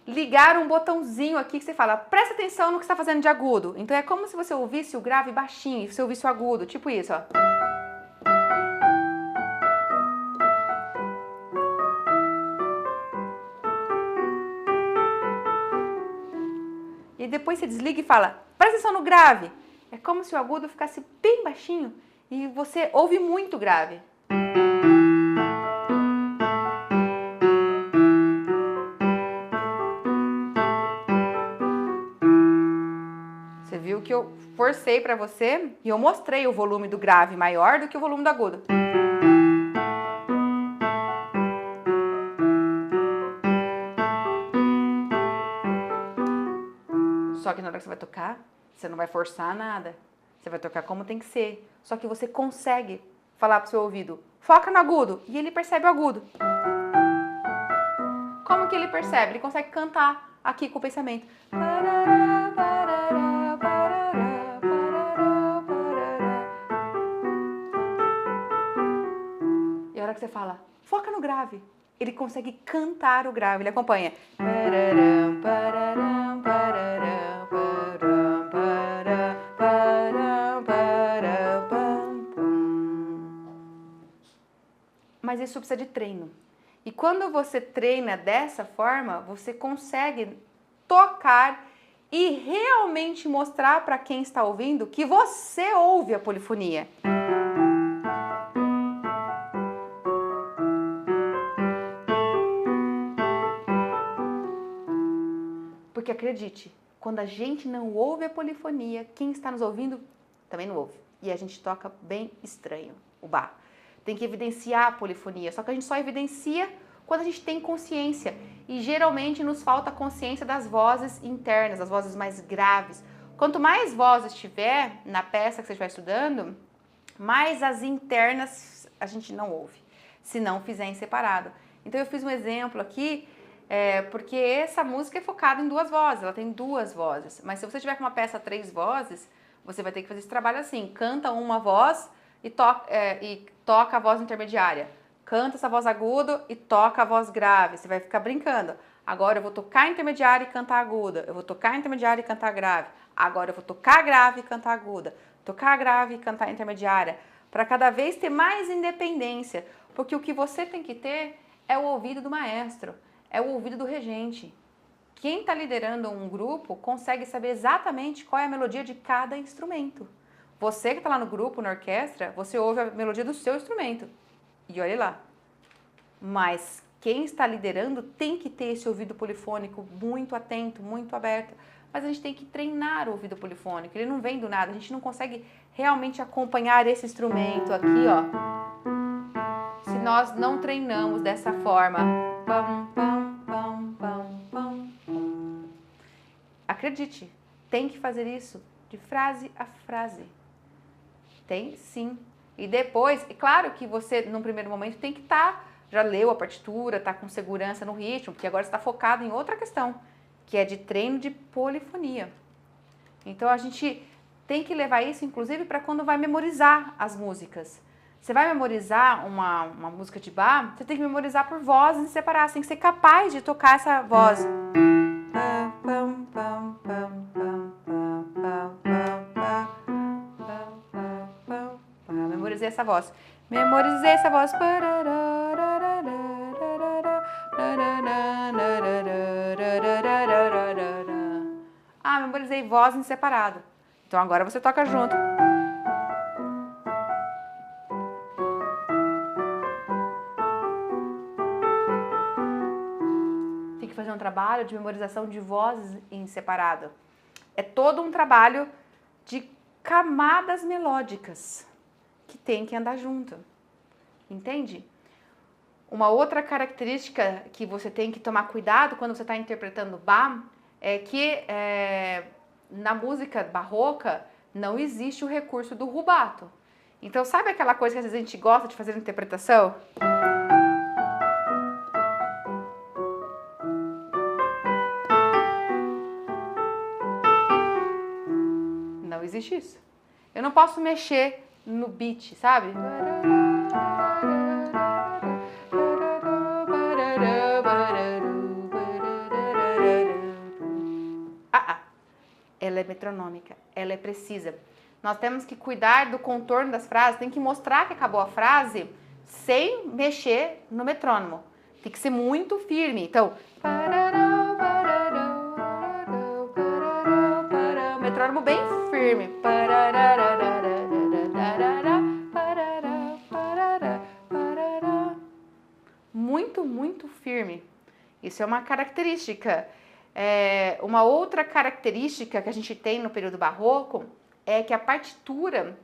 ligar um botãozinho aqui que você fala, presta atenção no que você está fazendo de agudo. Então é como se você ouvisse o grave baixinho e você ouvisse o agudo, tipo isso, ó. E depois você desliga e fala, presta atenção no grave. É como se o agudo ficasse bem baixinho e você ouve muito grave. Você viu que eu forcei para você e eu mostrei o volume do grave maior do que o volume do agudo. Só que na hora que você vai tocar, você não vai forçar nada. Você vai tocar como tem que ser. Só que você consegue falar pro seu ouvido, foca no agudo, e ele percebe o agudo. Como que ele percebe? Ele consegue cantar aqui com o pensamento. E a hora que você fala, foca no grave, ele consegue cantar o grave, ele acompanha. Mas isso precisa de treino. E quando você treina dessa forma, você consegue tocar e realmente mostrar para quem está ouvindo que você ouve a polifonia. Porque acredite, quando a gente não ouve a polifonia, quem está nos ouvindo também não ouve. E a gente toca bem estranho o bar. Tem que evidenciar a polifonia, só que a gente só evidencia quando a gente tem consciência. E geralmente nos falta consciência das vozes internas, das vozes mais graves. Quanto mais vozes tiver na peça que você estiver estudando, mais as internas a gente não ouve, se não fizer em separado. Então eu fiz um exemplo aqui, porque essa música é focada em duas vozes, ela tem duas vozes. Mas se você tiver com uma peça 3 vozes, você vai ter que fazer esse trabalho assim, canta uma voz e toca a voz intermediária. Canta essa voz aguda e toca a voz grave. Você vai ficar brincando. Agora eu vou tocar intermediária e cantar aguda. Eu vou tocar intermediária e cantar grave. Agora eu vou tocar grave e cantar aguda. Tocar grave e cantar intermediária. Para cada vez ter mais independência. Porque o que você tem que ter é o ouvido do maestro. É o ouvido do regente. Quem está liderando um grupo consegue saber exatamente qual é a melodia de cada instrumento. Você que está lá no grupo, na orquestra, você ouve a melodia do seu instrumento. E olha lá. Mas quem está liderando tem que ter esse ouvido polifônico muito atento, muito aberto. Mas a gente tem que treinar o ouvido polifônico. Ele não vem do nada. A gente não consegue realmente acompanhar esse instrumento aqui, ó. Se nós não treinamos dessa forma. Pam, pam, pam, pam, pam, pam. Acredite, tem que fazer isso de frase a frase. Tem sim. E depois, é claro que você, num primeiro momento, tem que já leu a partitura, tá com segurança no ritmo, porque agora você está focado em outra questão, que é de treino de polifonia. Então a gente tem que levar isso, inclusive, para quando vai memorizar as músicas. Você vai memorizar uma música de Bach, você tem que memorizar por vozes separadas, você tem que ser capaz de tocar essa voz. Memorizei essa voz. Memorizei essa voz. Ah, memorizei voz em separado. Então agora você toca junto. Tem que fazer um trabalho de memorização de vozes em separado. É todo um trabalho de camadas melódicas que tem que andar junto. Entende? Uma outra característica que você tem que tomar cuidado quando você está interpretando Bach é que na música barroca não existe o recurso do rubato. Então, sabe aquela coisa que às vezes a gente gosta de fazer na interpretação? Não existe isso. Eu não posso mexer no beat, sabe? Ela é metronômica, ela é precisa. Nós temos que cuidar do contorno das frases, tem que mostrar que acabou a frase sem mexer no metrônomo. Tem que ser muito firme. Então, metrônomo bem firme. Muito, muito firme. Isso é uma característica. Uma outra característica que a gente tem no período barroco é que a partitura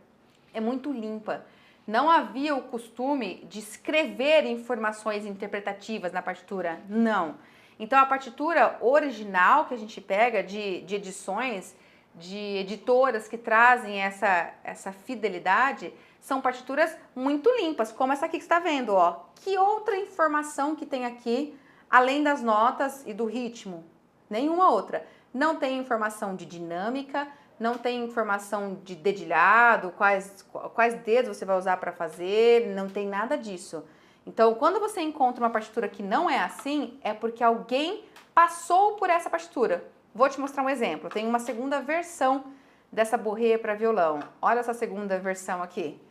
é muito limpa. Não havia o costume de escrever informações interpretativas na partitura, não. Então a partitura original que a gente pega de edições, de editoras que trazem essa fidelidade, são partituras muito limpas, como essa aqui que você está vendo, ó. Que outra informação que tem aqui, além das notas e do ritmo? Nenhuma outra. Não tem informação de dinâmica, não tem informação de dedilhado, quais dedos você vai usar para fazer, não tem nada disso. Então, quando você encontra uma partitura que não é assim, é porque alguém passou por essa partitura. Vou te mostrar um exemplo. Tem uma segunda versão dessa Bourrée para violão. Olha essa segunda versão aqui.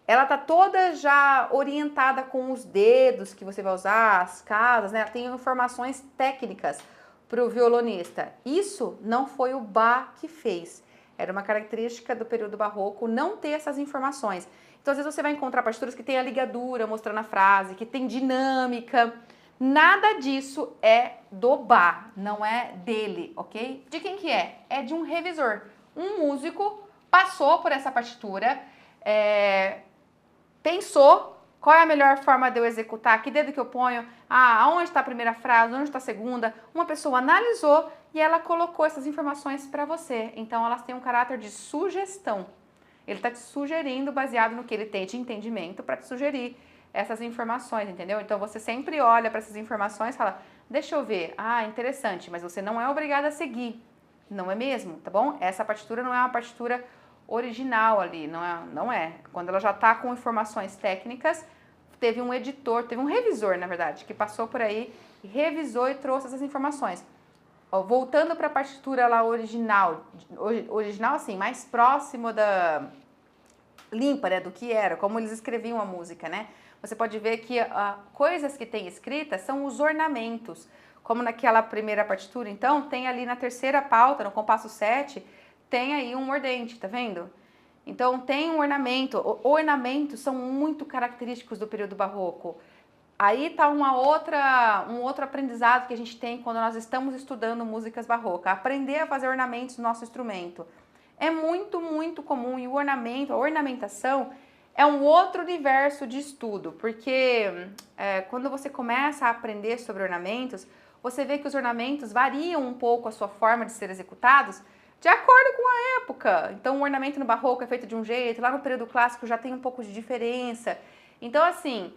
Ela tá toda já orientada com os dedos que você vai usar, as casas, né? Ela tem informações técnicas para o violonista. Isso não foi o Bach que fez. Era uma característica do período barroco não ter essas informações. Então, às vezes você vai encontrar partituras que tem a ligadura mostrando a frase, que tem dinâmica. Nada disso é do Bach, não é dele, ok? De quem que é? É de um revisor. Um músico passou por essa partitura, pensou qual é a melhor forma de eu executar, que dedo que eu ponho, aonde está a primeira frase, onde está a segunda. Uma pessoa analisou e ela colocou essas informações para você. Então, elas têm um caráter de sugestão. Ele está te sugerindo, baseado no que ele tem de entendimento, para te sugerir essas informações, entendeu? Então, você sempre olha para essas informações e fala, deixa eu ver, interessante, mas você não é obrigado a seguir. Não é mesmo, tá bom? Essa partitura não é uma partitura original ali, não é. Quando ela já está com informações técnicas, teve um editor, teve um revisor, na verdade, que passou por aí, revisou e trouxe essas informações. Ó, voltando para a partitura lá original assim, mais próximo da limpa, né, do que era, como eles escreviam a música, né? Você pode ver que coisas que tem escritas são os ornamentos, como naquela primeira partitura, então, tem ali na terceira pauta, no compasso 7, tem aí um mordente, tá vendo? Então tem um ornamento, ornamentos são muito característicos do período barroco. Aí tá um outro aprendizado que a gente tem quando nós estamos estudando músicas barrocas, aprender a fazer ornamentos no nosso instrumento. É muito, muito comum, e o ornamento, a ornamentação é um outro universo de estudo, porque quando você começa a aprender sobre ornamentos, você vê que os ornamentos variam um pouco a sua forma de ser executados, de acordo com a época. Então, o ornamento no barroco é feito de um jeito, lá no período clássico já tem um pouco de diferença. Então, assim,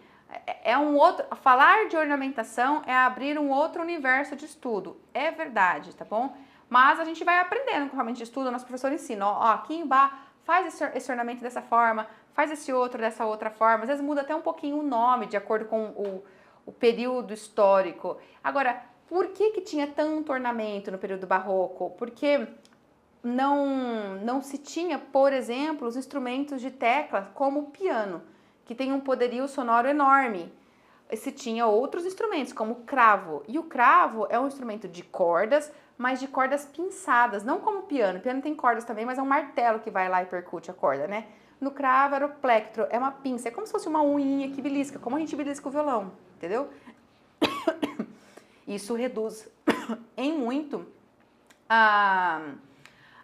falar de ornamentação é abrir um outro universo de estudo. É verdade, tá bom? Mas a gente vai aprendendo conforme a gente estuda, o nosso professor ensina, aqui em Bach, faz esse ornamento dessa forma, faz esse outro dessa outra forma. Às vezes muda até um pouquinho o nome, de acordo com o período histórico. Agora, por que tinha tanto ornamento no período barroco? Porque não se tinha, por exemplo, os instrumentos de tecla como o piano, que tem um poderio sonoro enorme. Se tinha outros instrumentos, como o cravo. E o cravo é um instrumento de cordas, mas de cordas pinçadas, não como o piano. O piano tem cordas também, mas é um martelo que vai lá e percute a corda, né? No cravo era o plectro, é uma pinça, é como se fosse uma unhinha que belisca, como a gente belisca o violão, entendeu? Isso reduz em muito a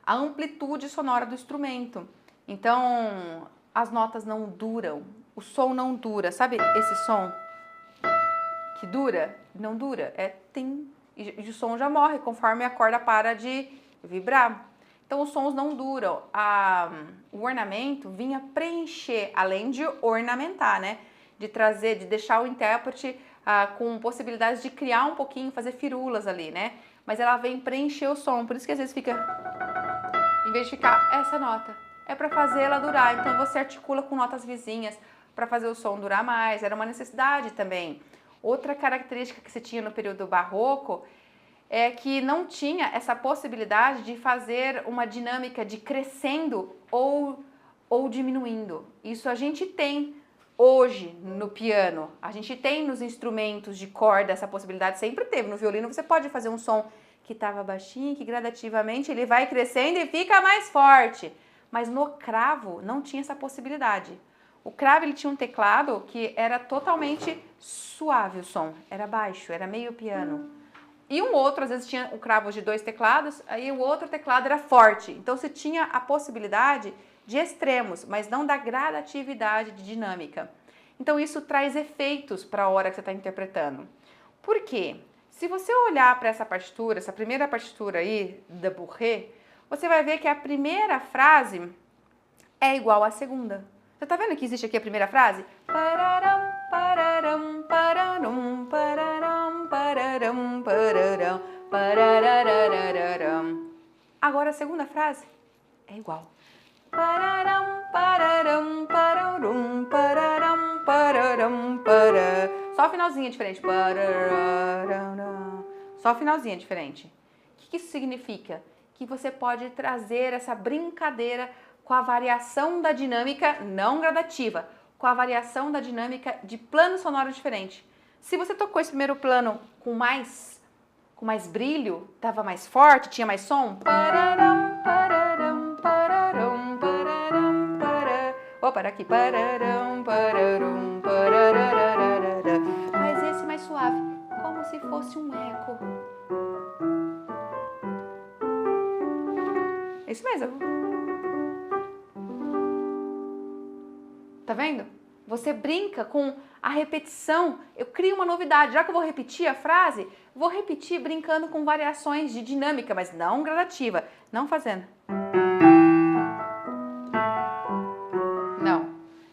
amplitude sonora do instrumento. Então, as notas não duram, o som não dura. Sabe esse som? que dura? Não dura, é tim. E o som já morre conforme a corda para de vibrar. Então os sons não duram. O ornamento vinha preencher, além de ornamentar, né? De trazer, de deixar o intérprete com possibilidades de criar um pouquinho, fazer firulas ali, né? Mas ela vem preencher o som, por isso que às vezes fica, em vez de ficar essa nota, é para fazer ela durar. Então você articula com notas vizinhas para fazer o som durar mais. Era uma necessidade também. Outra característica que se tinha no período barroco é que não tinha essa possibilidade de fazer uma dinâmica de crescendo ou diminuindo. Isso a gente tem hoje no piano, a gente tem nos instrumentos de corda essa possibilidade, sempre teve. No violino você pode fazer um som que estava baixinho, que gradativamente ele vai crescendo e fica mais forte. Mas no cravo não tinha essa possibilidade. O cravo ele tinha um teclado que era totalmente suave o som, era baixo, era meio piano. E um outro, às vezes tinha o cravo de 2 teclados, aí o outro teclado era forte. Então você tinha a possibilidade de extremos, mas não da gradatividade de dinâmica. Então isso traz efeitos para a hora que você está interpretando. Por quê? Se você olhar para essa partitura, essa primeira partitura aí, da Bourret, você vai ver que a primeira frase é igual à segunda. Você está vendo que existe aqui a primeira frase? Pararam, pararam, pararam, pararam, pararam, pararam, parararararam. Agora a segunda frase é igual. Pararam, pararam, pararam, pararam, pararam, pararam. Só o finalzinho é diferente. Só o finalzinho é diferente. O que isso significa? Que você pode trazer essa brincadeira com a variação da dinâmica não gradativa, com a variação da dinâmica de plano sonoro diferente. Se você tocou esse primeiro plano com mais brilho, estava mais forte, tinha mais som. Pararam, pararam, pararam, pararam, pararam. Para aqui. Pararam, pararam, pararararara. Mas esse mais suave, como se fosse um eco. É isso mesmo. Tá vendo? Você brinca com a repetição. Eu crio uma novidade. Já que eu vou repetir a frase, vou repetir brincando com variações de dinâmica, mas não gradativa. Não fazendo. Não.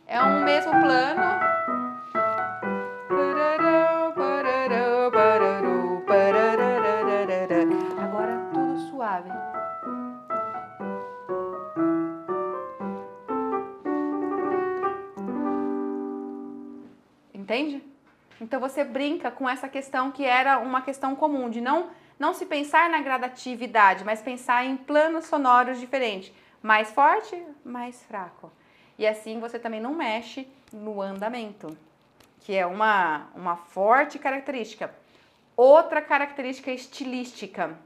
É um mesmo plano. Agora tudo suave. Entende? Então você brinca com essa questão que era uma questão comum, de não se pensar na gradatividade, mas pensar em planos sonoros diferentes. Mais forte, mais fraco. E assim você também não mexe no andamento, que é uma forte característica. Outra característica estilística.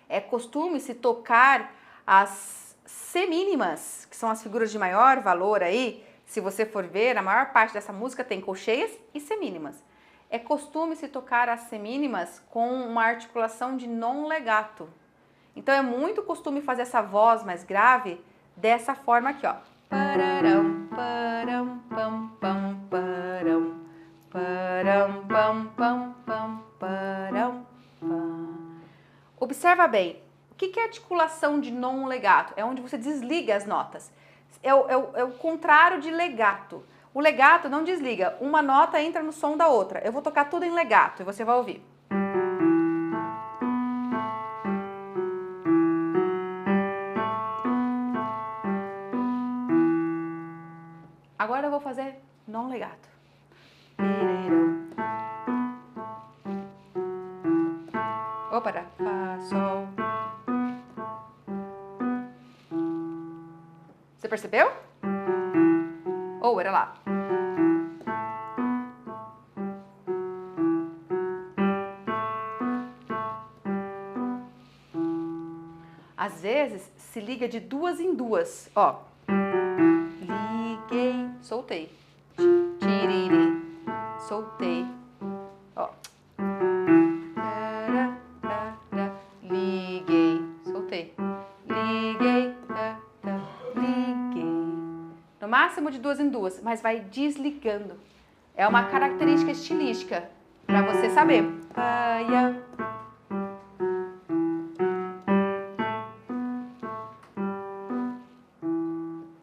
É costume se tocar as semínimas, que são as figuras de maior valor aí. Se você for ver, a maior parte dessa música tem colcheias e semínimas. É costume se tocar as semínimas com uma articulação de non legato. Então é muito costume fazer essa voz mais grave dessa forma aqui, ó. Pararam, param, pam, pam, param, param, pam, pam, pam, param, pam. Observa bem, o que é articulação de non legato? É onde você desliga as notas. É o contrário de legato. O legato não desliga, uma nota entra no som da outra. Eu vou tocar tudo em legato e você vai ouvir. Agora eu vou fazer non legato. Opa, fá, sol. Você percebeu? Ou era lá. Às vezes se liga de duas em duas, ó. Liguei, soltei. Tiriri, soltei. Ó. Liguei, soltei. Liguei, liguei. No máximo de duas em duas, mas vai desligando. É uma característica estilística. Para você saber. Paia.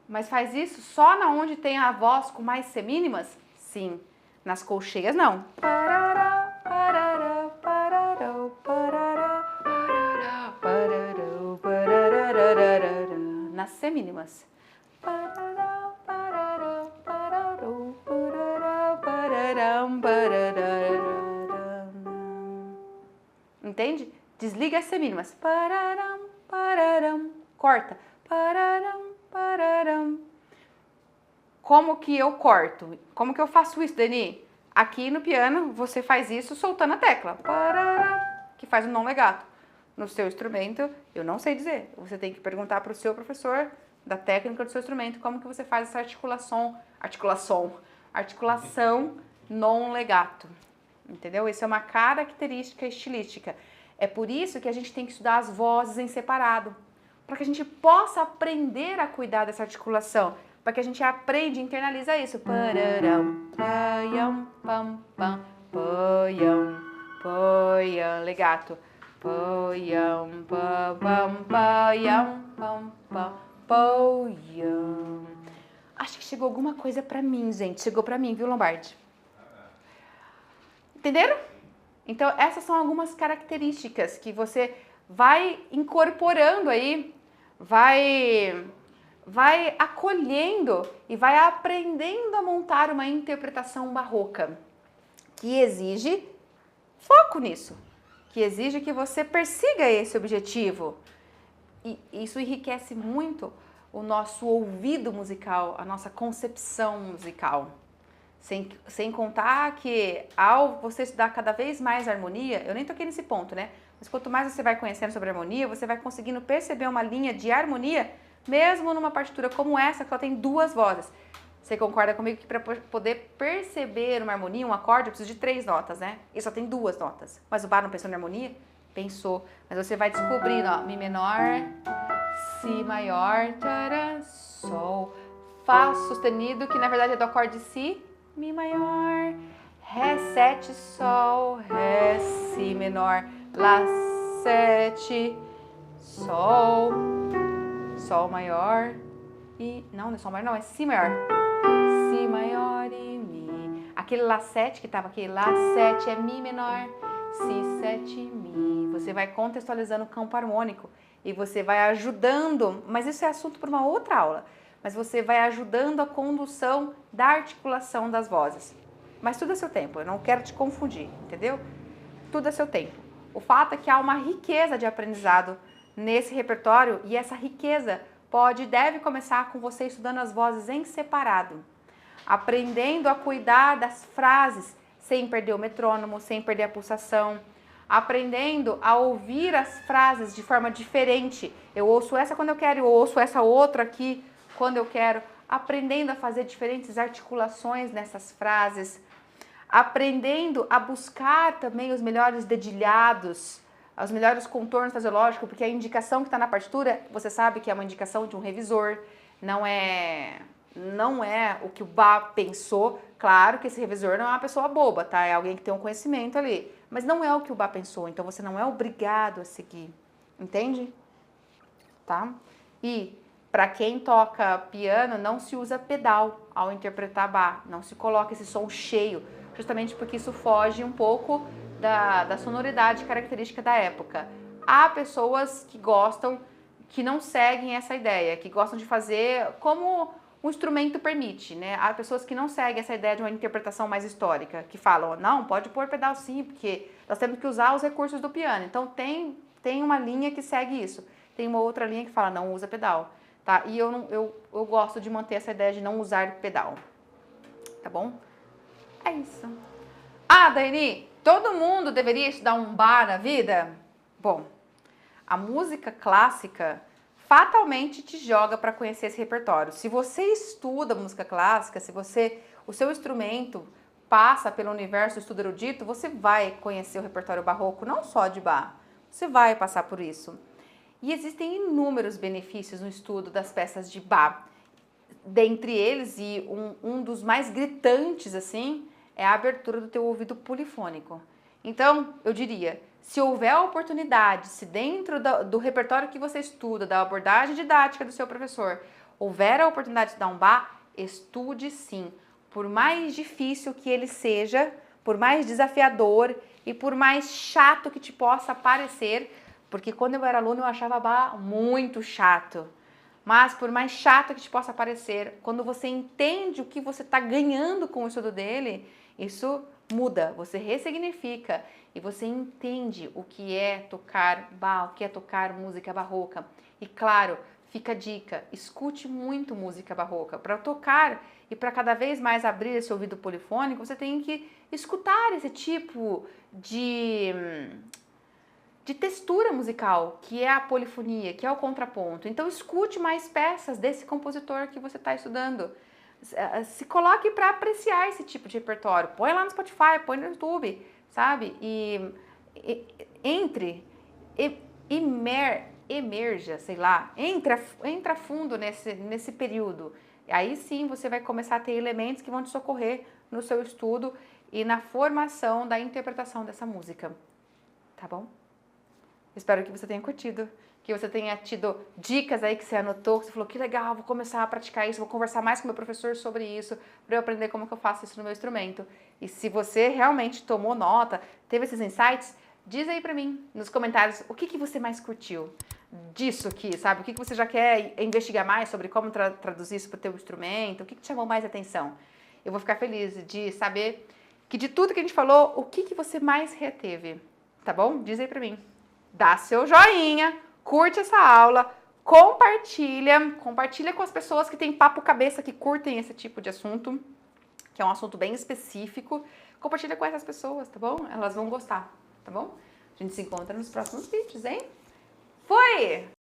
Mas faz isso só na onde tem a voz com mais semínimas? Sim. Nas colcheias, não. Parará, parará, parará, parará, parará, parará, parará, nas semínimas. Parará, parará, parará, parará, parará, parará. Entende? Desliga as semínimas. Pararam, pararam. Corta. Pararam, pararam. Como que eu corto? Como que eu faço isso, Dani? Aqui no piano, você faz isso soltando a tecla. Parará, que faz um non legato. No seu instrumento, eu não sei dizer. Você tem que perguntar para o seu professor da técnica do seu instrumento como que você faz essa articulação non legato. Entendeu? Isso é uma característica estilística. É por isso que a gente tem que estudar as vozes em separado, para que a gente possa aprender a cuidar dessa articulação, para que a gente aprenda e internaliza isso. Pararão, paiam, pam, pam, paiam, paiam, legato. Paiam, pam, pam, paiam, pam, pam, paiam. Acho que chegou alguma coisa para mim, gente. Chegou para mim, viu, Lombardi? Entenderam? Então, essas são algumas características que você vai incorporando aí, vai acolhendo e vai aprendendo a montar uma interpretação barroca, que exige foco nisso, que exige que você persiga esse objetivo. E isso enriquece muito o nosso ouvido musical, a nossa concepção musical. Sem contar que ao você estudar cada vez mais harmonia, eu nem toquei nesse ponto, né? Mas quanto mais você vai conhecendo sobre harmonia, você vai conseguindo perceber uma linha de harmonia, mesmo numa partitura como essa, que só tem duas vozes. Você concorda comigo que para poder perceber uma harmonia, um acorde, eu preciso de 3 notas, né? E só tem 2 notas. Mas o Bach não pensou em harmonia? Pensou. Mas você vai descobrindo, ó, Mi menor, Si maior, tará, Sol, Fá sustenido, que na verdade é do acorde Si, Mi maior, Ré 7, Sol, Ré, Si menor, Lá 7, Sol, Sol maior e... Não é Sol maior, não, é Si maior. Si maior e Mi. Aquele Lá 7 que estava aqui, Lá 7 é Mi menor, Si 7, Mi. Você vai contextualizando o campo harmônico e você vai ajudando, mas isso é assunto para uma outra aula. Mas você vai ajudando a condução da articulação das vozes. Mas tudo a seu tempo, eu não quero te confundir, entendeu? Tudo a seu tempo. O fato é que há uma riqueza de aprendizado nesse repertório e essa riqueza pode e deve começar com você estudando as vozes em separado. Aprendendo a cuidar das frases sem perder o metrônomo, sem perder a pulsação. Aprendendo a ouvir as frases de forma diferente. Eu ouço essa quando eu quero, eu ouço essa outra aqui quando eu quero, aprendendo a fazer diferentes articulações nessas frases, aprendendo a buscar também os melhores dedilhados, os melhores contornos fraseológicos, porque a indicação que está na partitura, você sabe que é uma indicação de um revisor, não é o que o Bach pensou. Claro que esse revisor não é uma pessoa boba, tá? É alguém que tem um conhecimento ali, mas não é o que o Bach pensou, então você não é obrigado a seguir, entende? Tá? E para quem toca piano, não se usa pedal ao interpretar Bach, não se coloca esse som cheio, justamente porque isso foge um pouco da sonoridade característica da época. Há pessoas que gostam, que não seguem essa ideia, que gostam de fazer como o instrumento permite, né? Há pessoas que não seguem essa ideia de uma interpretação mais histórica, que falam, não, pode pôr pedal sim, porque nós temos que usar os recursos do piano. Então tem uma linha que segue isso, tem uma outra linha que fala, não usa pedal. Tá? E eu gosto de manter essa ideia de não usar pedal, tá bom? É isso. Ah, Daiane, todo mundo deveria estudar um Bach na vida? Bom, a música clássica fatalmente te joga para conhecer esse repertório. Se você estuda música clássica, se o seu instrumento passa pelo universo do estudo erudito, você vai conhecer o repertório barroco, não só de Bach, você vai passar por isso. E existem inúmeros benefícios no estudo das peças de Bach. Dentre eles, e um dos mais gritantes, assim, é a abertura do teu ouvido polifônico. Então, eu diria, se houver a oportunidade, se dentro do repertório que você estuda, da abordagem didática do seu professor, houver a oportunidade de dar um bar, estude sim. Por mais difícil que ele seja, por mais desafiador e por mais chato que te possa parecer, porque quando eu era aluna eu achava bar muito chato. Mas por mais chato que te possa parecer, quando você entende o que você está ganhando com o estudo dele, isso muda, você ressignifica e você entende o que é tocar bar, o que é tocar música barroca. E claro, fica a dica, escute muito música barroca. Para tocar e para cada vez mais abrir esse ouvido polifônico, você tem que escutar esse tipo de textura musical, que é a polifonia, que é o contraponto. Então escute mais peças desse compositor que você está estudando. Se coloque para apreciar esse tipo de repertório. Põe lá no Spotify, põe no YouTube, sabe? Emerja, sei lá, entra fundo nesse período. Aí sim você vai começar a ter elementos que vão te socorrer no seu estudo e na formação da interpretação dessa música. Tá bom? Espero que você tenha curtido, que você tenha tido dicas aí que você anotou, que você falou que legal, vou começar a praticar isso, vou conversar mais com meu professor sobre isso, para eu aprender como que eu faço isso no meu instrumento. E se você realmente tomou nota, teve esses insights, diz aí pra mim nos comentários o que você mais curtiu disso aqui, sabe? O que você já quer investigar mais sobre como traduzir isso para o teu instrumento, o que te chamou mais atenção. Eu vou ficar feliz de saber que de tudo que a gente falou, o que você mais reteve, tá bom? Diz aí pra mim. Dá seu joinha, curte essa aula, compartilha com as pessoas que têm papo cabeça, que curtem esse tipo de assunto, que é um assunto bem específico. Compartilha com essas pessoas, tá bom? Elas vão gostar, tá bom? A gente se encontra nos próximos vídeos, hein? Fui!